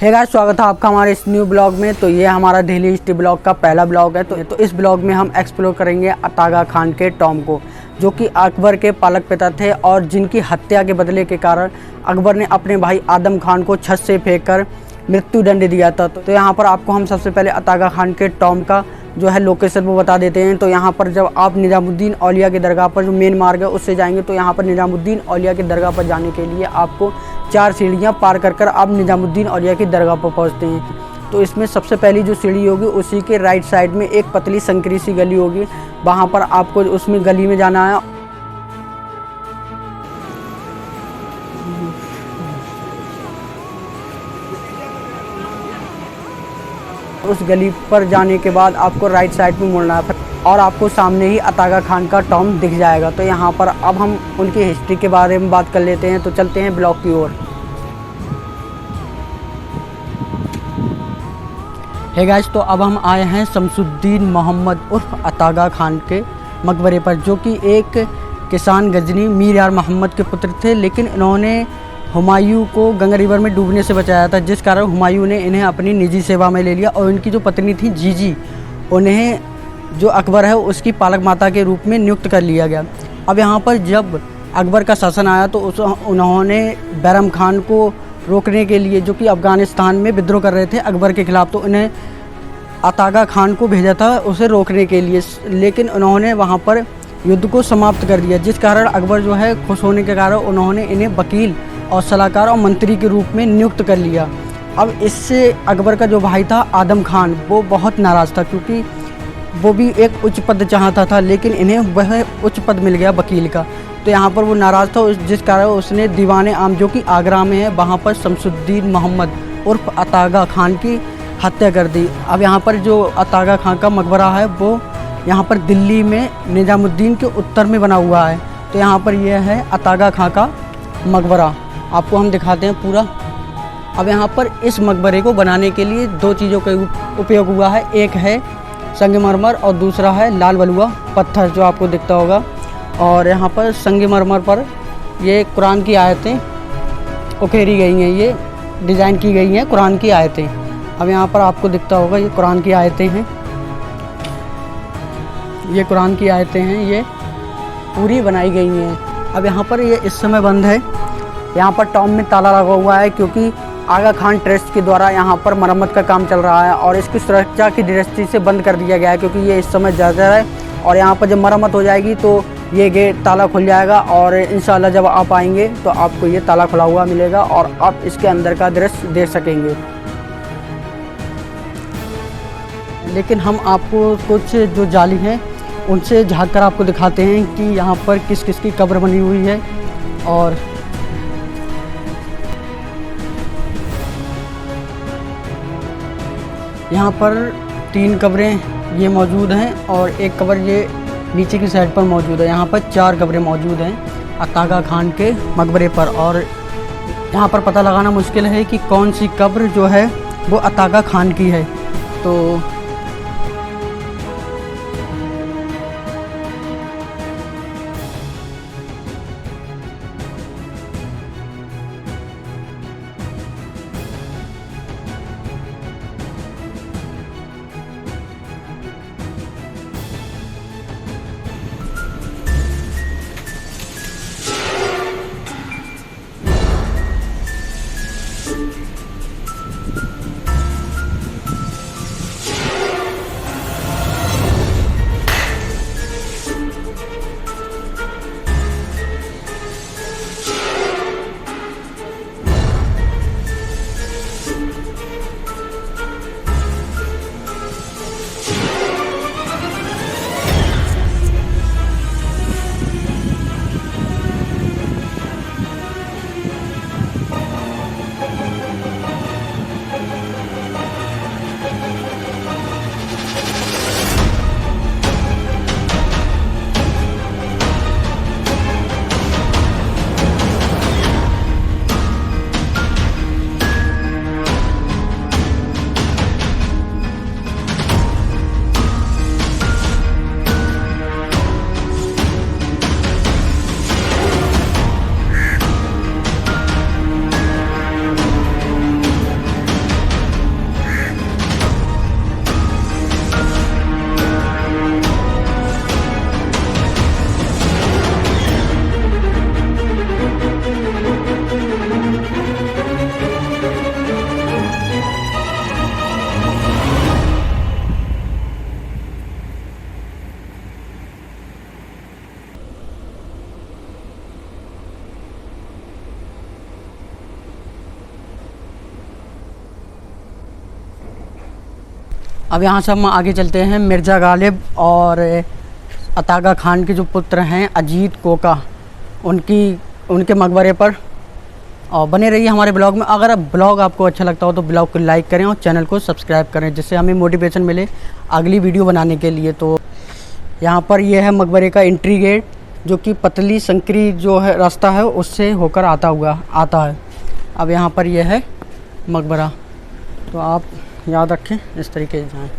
Hey guys, स्वागत है आपका हमारे इस न्यू ब्लॉग में। तो ये हमारा डेली हिस्ट्री ब्लॉग का पहला ब्लॉग है। तो इस ब्लॉग में हम एक्सप्लोर करेंगे अतागा खान के टॉम को, जो कि अकबर के पालक पिता थे और जिनकी हत्या के बदले के कारण अकबर ने अपने भाई आदम खान को छत से फेंककर मृत्युदंड दिया था। तो यहाँ पर आपको हम सबसे पहले अतागा खान के टॉम का जो है लोकेशन वो बता देते हैं। तो यहाँ पर जब आप निज़ामुद्दीन औलिया की दरगाह पर जो मेन मार्ग है उससे जाएंगे तो यहाँ पर निज़ामुद्दीन औलिया की दरगाह पर जाने के लिए आपको 4 सीढ़ियाँ पार कर आप निज़ामुद्दीन औलिया की दरगाह पर पहुँचते हैं। तो इसमें सबसे पहली जो सीढ़ी होगी उसी के राइट साइड में एक पतली संकरी सी गली होगी, वहाँ पर आपको उसमें गली में जाना है। उस गली पर जाने के बाद आपको राइट साइड में मुड़ना है और आपको सामने ही अतागा खान का टॉम दिख जाएगा। तो यहाँ पर अब हम उनकी हिस्ट्री के बारे में बात कर लेते हैं। तो चलते हैं ब्लॉग की ओर। हे गाइस, तो अब हम आए हैं शमसुद्दीन मोहम्मद उर्फ अतागा खान के मकबरे पर, जो कि एक किसान गजनी मीर यार मोहम्मद के पुत्र थे। लेकिन इन्होंने हुमायूं को गंगा रिवर में डूबने से बचाया था, जिस कारण हुमायूं ने इन्हें अपनी निजी सेवा में ले लिया और इनकी जो पत्नी थी जीजी, उन्हें जो अकबर है उसकी पालक माता के रूप में नियुक्त कर लिया गया। अब यहाँ पर जब अकबर का शासन आया तो उन्होंने बैरम खान को रोकने के लिए, जो कि अफ़गानिस्तान में विद्रोह कर रहे थे अकबर के ख़िलाफ़, तो उन्हें अतागा खान को भेजा था उसे रोकने के लिए। लेकिन उन्होंने वहाँ पर युद्ध को समाप्त कर दिया, जिस कारण अकबर जो है खुश होने के कारण उन्होंने इन्हें वकील और सलाहकार और मंत्री के रूप में नियुक्त कर लिया। अब इससे अकबर का जो भाई था आदम खान, वो बहुत नाराज़ था, क्योंकि वो भी एक उच्च पद चाहता था, लेकिन इन्हें वह उच्च पद मिल गया वकील का। तो यहाँ पर वो नाराज़ था, जिस कारण उसने दीवान आम, जो कि आगरा में है, वहाँ पर शमसुद्दीन मोहम्मद उर्फ अतागा खान की हत्या कर दी। अब यहाँ पर जो अतागा खान का मकबरा है वो यहाँ पर दिल्ली में निज़ामुद्दीन के उत्तर में बना हुआ है। तो यहाँ पर यह है अतागा खान का मकबरा, आपको हम दिखाते हैं पूरा। अब यहाँ पर इस मकबरे को बनाने के लिए 2 चीज़ों का उपयोग हुआ है। एक है संगमरमर और दूसरा है लाल बलुआ पत्थर, जो आपको दिखता होगा। और यहाँ पर संगमरमर पर ये कुरान की आयतें उकेरी गई हैं, ये डिज़ाइन की गई हैं कुरान की आयतें। अब यहाँ पर आपको दिखता होगा ये कुरान की आयतें हैं, ये कुरान की आयतें हैं, ये पूरी बनाई गई हैं। अब यहाँ पर ये इस समय बंद है। यहाँ पर टॉम में ताला लगा हुआ है, क्योंकि आगा खान ट्रस्ट के द्वारा यहाँ पर मरम्मत का काम चल रहा है और इसकी सुरक्षा की दृष्टि से बंद कर दिया गया है, क्योंकि ये इस समय जर्जर है। और यहाँ पर जब मरम्मत हो जाएगी तो ये गेट ताला खुल जाएगा और इंशाल्लाह जब आप आएंगे तो आपको ये ताला खुला हुआ मिलेगा और आप इसके अंदर का दृश्य देख सकेंगे। लेकिन हम आपको कुछ जो जाली हैं उनसे झाँक कर आपको दिखाते हैं कि यहाँ पर किस किस की कब्र बनी हुई है। और यहाँ पर 3 कब्रें ये मौजूद हैं और एक कब्र ये नीचे की साइड पर मौजूद है। यहाँ पर 4 कब्रें मौजूद हैं अतागा खान के मकबरे पर। और यहाँ पर पता लगाना मुश्किल है कि कौन सी कब्र जो है वो अतागा खान की है। तो अब यहाँ से हम आगे चलते हैं। मिर्ज़ा गालिब और अतागा खान के जो पुत्र हैं अजीत कोका, उनके मकबरे पर। और बने रहिए हमारे ब्लॉग में। अगर ब्लॉग आपको अच्छा लगता हो तो ब्लॉग को लाइक करें और चैनल को सब्सक्राइब करें, जिससे हमें मोटिवेशन मिले अगली वीडियो बनाने के लिए। तो यहाँ पर यह है मकबरे का एंट्री गेट, जो कि पतली संकरी जो है रास्ता है उससे होकर आता है। अब यहाँ पर यह है मकबरा, तो आप याद रखें इस तरीके से जाएँ।